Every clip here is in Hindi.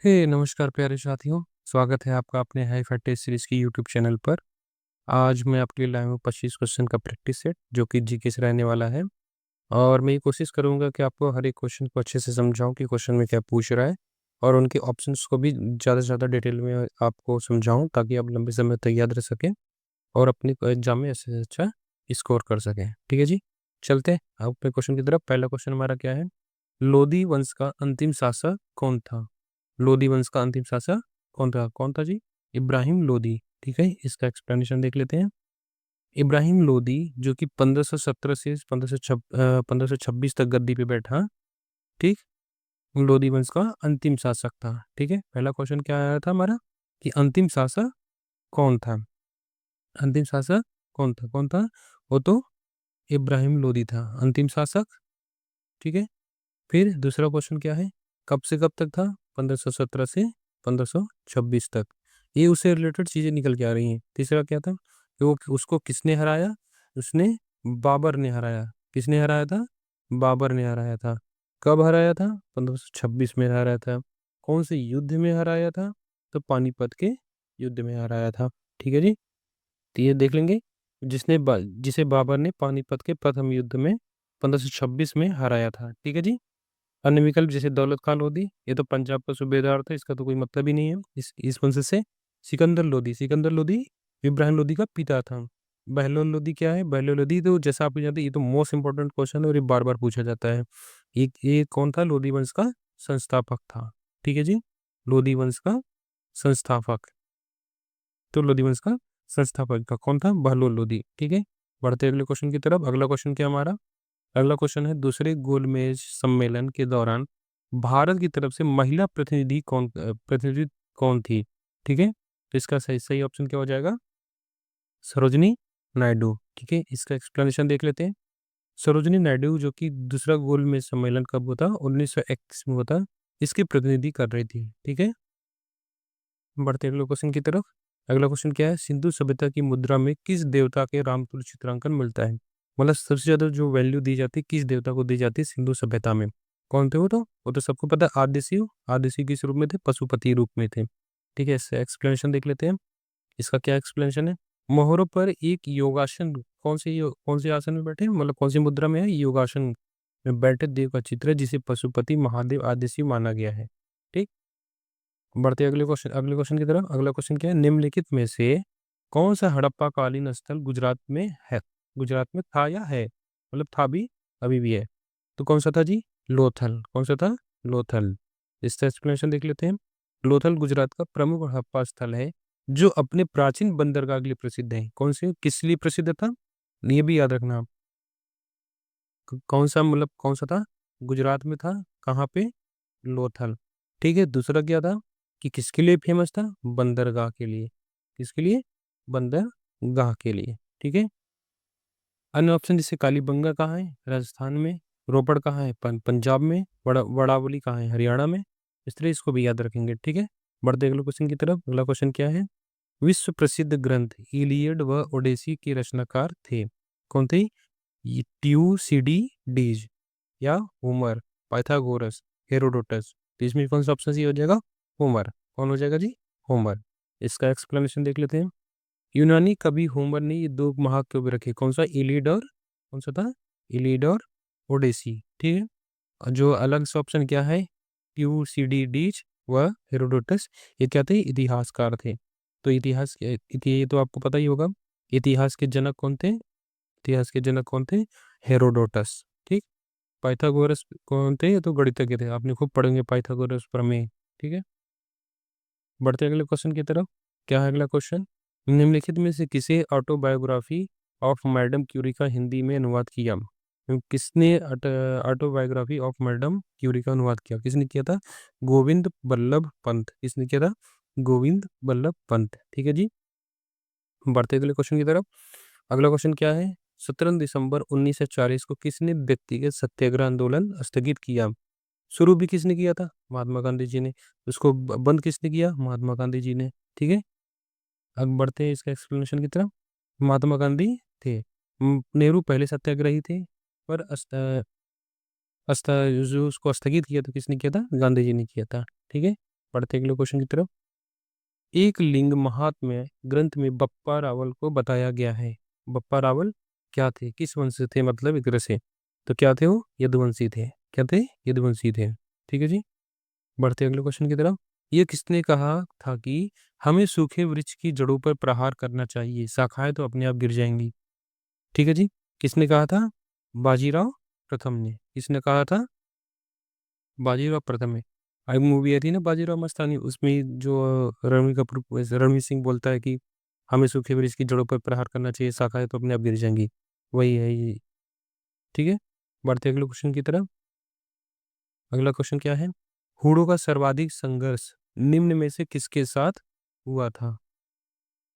नमस्कार प्यारे साथियों। स्वागत है आपका अपने हाई फाई टेस्ट सीरीज की यूट्यूब चैनल पर। आज मैं आपके लिए लाया हूँ 25 क्वेश्चन का प्रैक्टिस सेट जो कि जीके से रहने वाला है। और मैं ये कोशिश करूँगा कि आपको हर एक क्वेश्चन को अच्छे से समझाऊँ कि क्वेश्चन में क्या पूछ रहा है, और उनके ऑप्शंस को भी ज़्यादा से ज़्यादा डिटेल में आपको समझाऊँ ताकि आप लंबे समय तक याद रह सकें और अपने एग्जाम में अच्छे से अच्छा स्कोर कर सकें। ठीक है जी, चलते हैं अपने क्वेश्चन की तरफ। पहला क्वेश्चन हमारा क्या है? लोधी वंश का अंतिम शासक कौन था? लोधी वंश का अंतिम शासक कौन था जी? इब्राहिम लोधी। ठीक है, इसका एक्सप्लेनेशन देख लेते हैं। इब्राहिम लोधी जो कि 1517 से 1526 तक गद्दी पे बैठा। ठीक, लोधी वंश का अंतिम शासक था। ठीक है, पहला क्वेश्चन क्या आया था हमारा कि अंतिम शासक कौन था? अंतिम शासक कौन था? वो तो इब्राहिम लोधी था, अंतिम शासक। ठीक है, फिर दूसरा क्वेश्चन क्या है? कब से कब तक था? 1517 से 1526 तक। ये उससे रिलेटेड चीजें निकल के आ रही हैं। तीसरा क्या था कि वो उसको किसने हराया? उसने बाबर ने हराया। किसने हराया था? बाबर ने हराया था। कब हराया था? 1526 में हराया था। कौन से युद्ध में हराया था? तो पानीपत के युद्ध में हराया था। ठीक है जी, तो ये देख लेंगे। जिसे बाबर ने पानीपत के प्रथम युद्ध में 1526 में हराया था। ठीक है जी। अन्य विकल्प जैसे दौलत खान लोधी, ये तो पंजाब का सूबेदार था, इसका तो कोई मतलब ही नहीं है इस वंश से। सिकंदर लोधी इब्राहिम लोधी का पिता था। बहलोल लोधी क्या है? बहलोल लोधी तो जैसा आप जानते हैं ये तो मोस्ट इंपॉर्टेंट क्वेश्चन है और ये बार बार पूछा जाता है। ये कौन था? लोधी वंश का संस्थापक था। ठीक है जी, लोधी वंश का संस्थापक। तो लोधी वंश का संस्थापक का कौन था? बहलोल लोधी। ठीक है, बढ़ते अगले क्वेश्चन की तरफ। अगला क्वेश्चन क्या हमारा? अगला क्वेश्चन है दूसरे गोलमेज सम्मेलन के दौरान भारत की तरफ से महिला प्रतिनिधि कौन थी? ठीक है, तो इसका सही सही ऑप्शन क्या हो जाएगा? सरोजनी नायडू। ठीक है, इसका एक्सप्लेनेशन देख लेते हैं। सरोजनी नायडू जो कि दूसरा गोलमेज सम्मेलन कब हुआ था? 1921 में हुआ था। इसकी प्रतिनिधि कर रही थी। ठीक है, बढ़ते अगले क्वेश्चन की तरफ। अगला क्वेश्चन क्या है? सिंधु सभ्यता की मुद्रा में किस देवता के रामतुल्य चित्रांकन मिलता है? मतलब सबसे ज्यादा जो वैल्यू दी जाती है किस देवता को दी जाती है सिंधु सभ्यता में? कौन थे वो तो सबको पता है। आद्य शिव किस रूप में थे? पशुपति रूप में थे। ठीक है, इससे एक्सप्लेनेशन देख लेते हैं। इसका क्या एक्सप्लेनेशन है? मोहरों पर एक योगासन, कौन से आसन में बैठे हैं? मतलब कौन सी मुद्रा में है? योगासन में बैठे देव का चित्र है जिसे पशुपति महादेव आद्य शिव माना गया है। ठीक, बढ़ते अगले क्वेश्चन की तरफ। अगला क्वेश्चन क्या है? निम्नलिखित में से कौन सा हड़प्पा कालीन स्थल गुजरात में है? गुजरात में था या है? मतलब था भी, अभी भी है। तो कौन सा था जी? लोथल। कौन सा था? लोथल। इसका एक्सप्लेनेशन देख लेते हैं। लोथल गुजरात का प्रमुख हड़प्पा स्थल है जो अपने प्राचीन बंदरगाह के लिए प्रसिद्ध है। किस लिए प्रसिद्ध था? ये भी याद रखना आप। कौन सा, मतलब कौन सा था? गुजरात में था। कहाँ पे? लोथल। ठीक है, दूसरा क्या था कि किसके लिए फेमस था? बंदरगाह के लिए। किसके लिए? बंदरगाह के लिए। ठीक है, अन्य ऑप्शन जैसे कालीबंगा कहाँ है? राजस्थान में। रोपड़ कहाँ है? पंजाब में। वड़ावली कहाँ है? हरियाणा में। इस तरह इसको भी याद रखेंगे। ठीक है, बढ़ते अगले क्वेश्चन की तरफ। अगला क्वेश्चन क्या है? विश्व प्रसिद्ध ग्रंथ इलियड व ओडेसी के रचनाकार थे? कौन थे? ट्यूसिडीडीज या होमर, पाइथागोरस, हेरोडोटस। तो इसमें कौन सा ऑप्शन सही हो जाएगा? होमर। कौन हो जाएगा जी? होमर। इसका एक्सप्लेनेशन देख लेते हैं। यूनानी कवि होमर ने ये दो महाकाव्य रखे, कौन सा? इलीड और कौन सा था? इलीड और ओडेसी। ठीक है, और जो अलग से ऑप्शन क्या है? ट्यूसिडीडीज व हेरोडोटस। ये क्या थे? इतिहासकार थे। तो ये तो आपको पता ही होगा। इतिहास के जनक कौन थे? हेरोडोटस। ठीक, पाइथागोरस कौन थे? ये तो गणितज्ञ थे, आपने खूब पढ़ेंगे पाइथागोरस प्रमेय। ठीक है, बढ़ते अगले क्वेश्चन की तरफ। क्या है अगला क्वेश्चन? निम्नलिखित में से किसे ऑटोबायोग्राफी ऑफ मैडम क्यूरी का हिंदी में अनुवाद किया? किसने ऑटोबायोग्राफी ऑफ मैडम क्यूरी का अनुवाद किया? किसने किया था? गोविंद बल्लभ पंत। किसने किया था? गोविंद बल्लभ पंत। ठीक है जी, बढ़ते अगले क्वेश्चन की तरफ। अगला क्वेश्चन क्या है? 17 दिसंबर 1940 को किसने व्यक्तिगत सत्याग्रह आंदोलन स्थगित किया? शुरू भी किसने किया था? महात्मा गांधी जी ने। उसको बंद किसने किया? महात्मा गांधी जी ने। ठीक है, अब बढ़ते हैं इसका एक्सप्लेनेशन की तरफ। महात्मा गांधी थे। नेहरू पहले सत्याग्रही थे, पर जो उसको स्थगित किया तो किसने किया था? गांधी जी ने किया था। ठीक है, पढ़ते अगले क्वेश्चन की तरफ। एक लिंग महात्म्य ग्रंथ में बप्पा रावल को बताया गया है। बप्पा रावल क्या थे, किस वंश से थे, मतलब एक तरह से तो क्या थे वो, यदुवंशी थे। क्या थे, यदुवंशी थे। ठीक है जी। बढ़ते अगले क्वेश्चन की तरफ। ये किसने कहा था कि हमें सूखे वृक्ष की जड़ों पर प्रहार करना चाहिए, शाखाएं तो अपने आप गिर जाएंगी। ठीक है जी। किसने कहा था, बाजीराव प्रथम ने। किसने कहा था, बाजीराव प्रथम है। एक मूवी आई थी ना बाजीराव मस्तानी, उसमें जो रणवीर कपूर रणवीर सिंह बोलता है कि हमें सूखे वृक्ष की जड़ों पर प्रहार करना चाहिए, शाखाएं तो अपने आप गिर जाएंगी, वही है ये। ठीक है। बढ़ते अगले क्वेश्चन की तरफ। अगला क्वेश्चन क्या है, हूणों का सर्वाधिक संघर्ष निम्न में से किसके साथ हुआ था।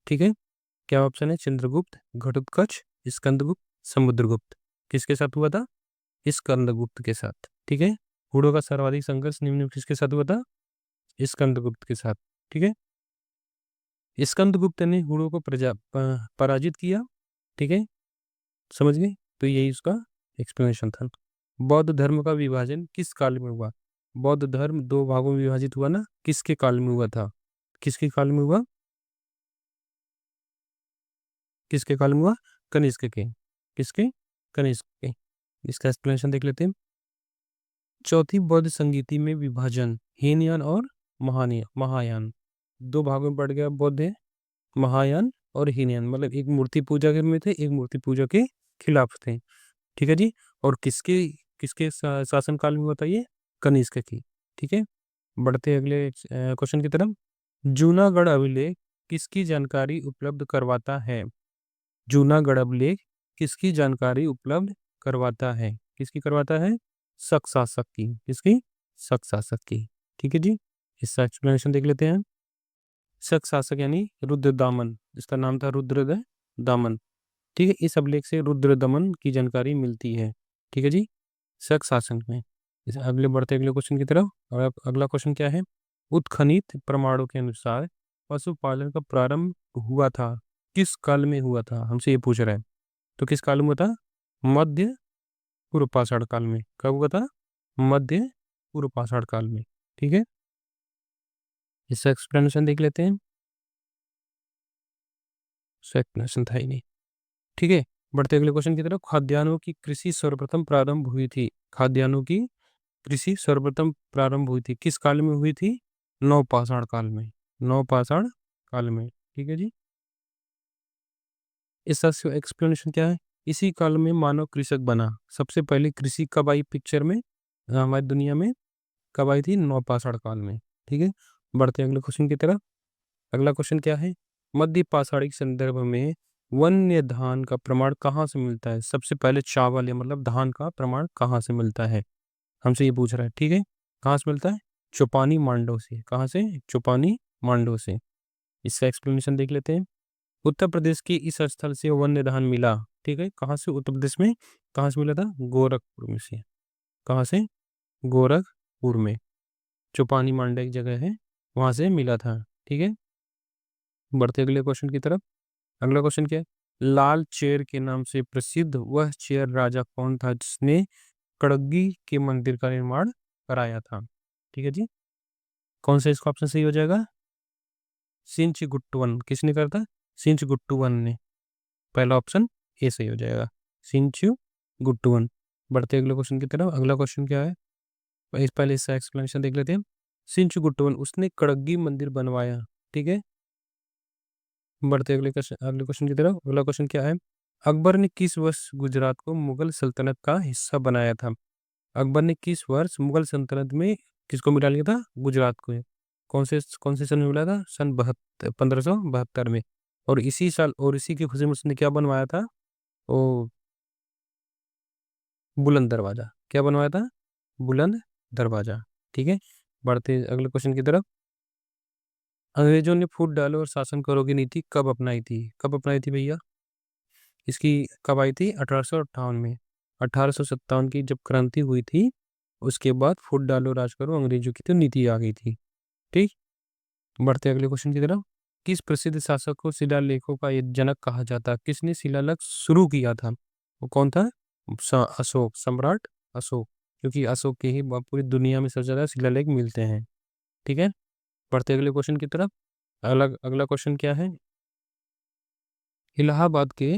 ठीक है। क्या ऑप्शन है, चंद्रगुप्त, घटोत्कच, स्कंदगुप्त, समुद्रगुप्त। किसके साथ हुआ था, स्कंदगुप्त के साथ। ठीक है। हूणों का सर्वाधिक संघर्ष निम्न में किसके साथ हुआ था, स्कंदगुप्त के साथ। ठीक है। स्कंदगुप्त ने हूणों को पराजित किया। ठीक है, समझ गए, तो यही उसका एक्सप्लेनेशन था। बौद्ध धर्म का विभाजन किस काल में हुआ। बौद्ध धर्म दो भागों में विभाजित हुआ ना, किसके काल में हुआ था, किसके काल में हुआ, किसके काल में हुआ, कनिष्क के। किसके, कनिष्क के। इसका एक्सप्लेनेशन देख लेते हैं। चौथी बौद्ध संगीति में विभाजन, हीनयान और महायान दो भागों में बढ़ गया बौद्ध है। महायान और हीनयान, मतलब एक मूर्ति पूजा के में थे, एक मूर्ति पूजा के खिलाफ थे। ठीक है जी। और किसके किसके शासन काल में बताइए, कनिष्क की। ठीक है। बढ़ते अगले क्वेश्चन की तरफ। जूनागढ़ अभिलेख किसकी जानकारी उपलब्ध करवाता है। जूनागढ़ अभिलेख किसकी जानकारी उपलब्ध करवाता है, किसकी करवाता है, शक शासक की। किसकी, शक शासक की। ठीक है जी। इसका एक्सप्लेनेशन देख लेते हैं। शक शासक यानी रुद्रदामन, जिसका नाम था रुद्र दामन। ठीक है। इस अभिलेख से रुद्र दमन की जानकारी मिलती है। ठीक है जी, शक शासन में। इस अगले बढ़ते अगले क्वेश्चन की तरफ। और अब अगला क्वेश्चन क्या है, उत्खनित प्रमाणों के अनुसार पशुपालन का प्रारंभ हुआ था, किस काल में हुआ था, हमसे ये पूछ रहा है। तो किस काल में हुआ था, मध्य पूर्व पाषाण काल में। कब हुआ था, मध्य पूर्व पाषाण काल में। ठीक है। इसका एक्सप्लेनेशन देख लेते हैं। एक्सप्लेनेशन था ही नहीं। ठीक है। बढ़ते अगले क्वेश्चन की तरफ। खाद्यान्नों की कृषि सर्वप्रथम प्रारंभ हुई थी, खाद्यान्नों की कृषि सर्वप्रथम प्रारंभ हुई थी किस काल में हुई थी, नवपाषाण काल में। नवपाषाण काल में। ठीक है जी। इसका एक्सप्लेनेशन क्या है, इसी काल में मानव कृषक बना। सबसे पहले कृषि कब आई पिक्चर में, हमारी दुनिया में कब आई थी, नवपाषाण काल में। ठीक है। बढ़ते अगले क्वेश्चन की तरफ। अगला क्वेश्चन क्या है, मध्य पाषाणिक संदर्भ में वन्य धान का प्रमाण कहाँ से मिलता है। सबसे पहले चावल या मतलब धान का प्रमाण कहाँ से मिलता है, हमसे ये पूछ रहा है। ठीक है। कहाँ से मिलता है, चौपानी मांडव से। कहाँ से, चौपानी मांडव से। इसका एक्सप्लेनेशन देख लेते हैं। उत्तर प्रदेश के इस स्थल से वन्य धान मिला। ठीक है। कहाँ से, उत्तर प्रदेश में कहाँ से मिला था, गोरखपुर में से। कहाँ से, गोरखपुर में। चौपानी मांडा एक जगह है, वहां से मिला था। ठीक है। बढ़ते अगले क्वेश्चन की तरफ। अगला क्वेश्चन क्या है, लाल चेर के नाम से प्रसिद्ध वह चेर राजा कौन था जिसने कड़गी के मंदिर का निर्माण कराया था। ठीक है जी। कौन सा इसका ऑप्शन सही हो जाएगा, सिंच गुट्टवन। किसने करा था, सिंच गुट्टवन ने। पहला ऑप्शन ए सही हो जाएगा, सिंच गुट्टवन। बढ़ते अगले क्वेश्चन की तरफ। अगला क्वेश्चन क्या है, पहले इसका एक्सप्लेनेशन देख लेते हैं। सिंच गुट्टवन उसने कड़गी मंदिर बनवाया। ठीक है। बढ़ते अगले क्वेश्चन की तरफ। अगला क्वेश्चन क्या है, अकबर ने किस वर्ष गुजरात को मुगल सल्तनत का हिस्सा बनाया था। अकबर ने किस वर्ष मुगल सल्तनत में किसको मिला लिया था, गुजरात को। कौन से सन में मिला था, सन 1572 में। और इसी साल और इसी की खुशी में उसने क्या बनवाया था, वो बुलंद दरवाजा। क्या बनवाया था, बुलंद दरवाजा। ठीक है। बढ़ते अगले क्वेश्चन की तरफ। अंग्रेजों ने फूट डालो और शासन करो की नीति कब अपनाई थी, कब अपनाई थी भैया, इसकी कब आई थी, 1858 में। 1857 की जब क्रांति हुई थी, उसके बाद फूट डालो राज करो अंग्रेजों की तो नीति आ गई थी। ठीक। बढ़ते अगले क्वेश्चन की तरफ। किस प्रसिद्ध शासक को शिलालेखों का ये जनक कहा जाता है, किसने शिलालेख शुरू किया था, वो कौन था, अशोक, सम्राट अशोक। क्योंकि अशोक के ही पूरी दुनिया में सबसे ज्यादा शिलालेख मिलते हैं। ठीक है। बढ़ते अगले क्वेश्चन की तरफ। अगला क्वेश्चन क्या है? इलाहाबाद के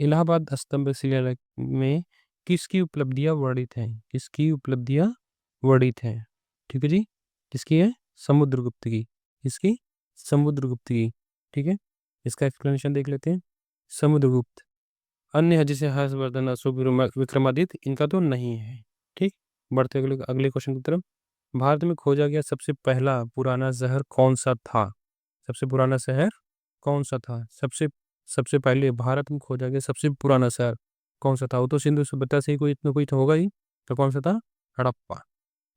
इलाहाबाद स्तंभ शिलालेख में किसकी उपलब्धियां वर्णित हैं? किसकी उपलब्धियां वर्णित हैं? ठीक है जी। किसकी है? समुद्रगुप्त की। किसकी? समुद्रगुप्त की। ठीक है, इसका एक्सप्लेनेशन देख लेते हैं। समुद्रगुप्त। अन्य है जैसे हर्षवर्धन, अशोक, विक्रमादित्य, इनका तो नहीं है। ठीक। बढ़ते अगले अगले क्वेश्चन की तरफ। भारत में खोजा गया सबसे पहला पुराना शहर कौन सा था? सबसे पुराना शहर कौन सा था? सबसे सबसे पहले भारत में खोजा गया सबसे पुराना शहर कौन सा था? वो तो सिंधु सभ्यता से ही कोई इतना कोई तो होगा ही। तो कौन सा था? हड़प्पा।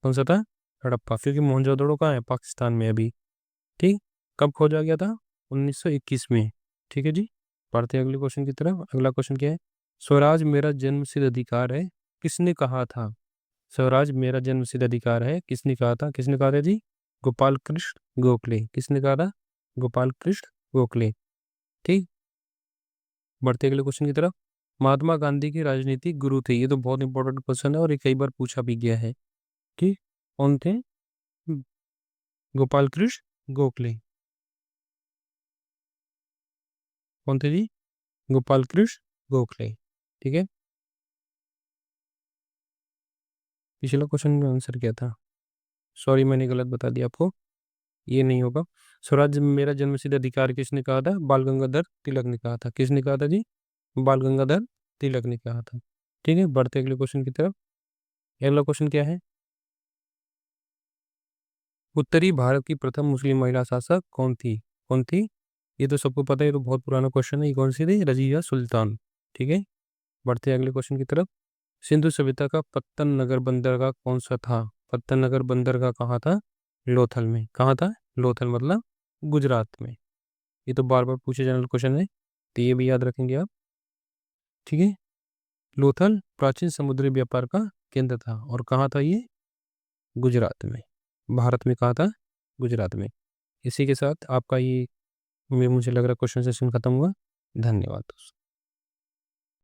कौन सा था? हड़प्पा, क्योंकि मोहनजोदड़ो कहाँ है? पाकिस्तान में अभी। ठीक। कब खोजा गया था? 1921 में। ठीक है जी। बढ़ते हैं अगले क्वेश्चन की तरफ। अगला क्वेश्चन क्या है? स्वराज मेरा जन्मसिद्ध अधिकार है, किसने कहा था? स्वराज मेरा जन्मसिद्ध अधिकार है, किसने कहा था? किसने कहा था जी? गोपाल कृष्ण गोखले। किसने कहा था? गोपाल कृष्ण गोखले। ठीक। बढ़ते अगले क्वेश्चन की तरफ। महात्मा गांधी के राजनीतिक गुरु थे, ये तो बहुत इंपॉर्टेंट क्वेश्चन है और ये कई बार पूछा भी गया है। ठीक। कौन थे? गोपाल कृष्ण गोखले। कौन थे जी? गोपाल कृष्ण गोखले। ठीक है। पिछला क्वेश्चन का आंसर क्या था? सॉरी, मैंने गलत बता दिया आपको। ये नहीं होगा। स्वराज मेरा जन्मसिद्ध अधिकार किसने कहा था? बाल गंगाधर तिलक ने कहा था। किसने कहा था जी? बाल गंगाधर तिलक ने कहा था। ठीक है। बढ़ते अगले क्वेश्चन की तरफ। अगला क्वेश्चन क्या है? उत्तरी भारत की प्रथम मुस्लिम महिला शासक कौन थी? कौन थी? ये तो सबको पता है, ये तो बहुत पुराना क्वेश्चन है। ये कौन सी थी? रजिया सुल्तान। ठीक है। बढ़ते अगले क्वेश्चन की तरफ। सिंधु सभ्यता का पत्तन नगर बंदरगाह कौन सा था? पत्तन नगर बंदरगाह कहाँ था? लोथल में। कहाँ था? लोथल मतलब गुजरात में। ये तो बार बार पूछे जाने वाला क्वेश्चन है, तो ये भी याद रखेंगे आप। ठीक है। लोथल प्राचीन समुद्री व्यापार का केंद्र था, और कहाँ था ये? गुजरात में। भारत में कहाँ था? गुजरात में। इसी के साथ आपका ये मुझे लग रहा है क्वेश्चन सेशन खत्म हुआ। धन्यवाद दोस्तों।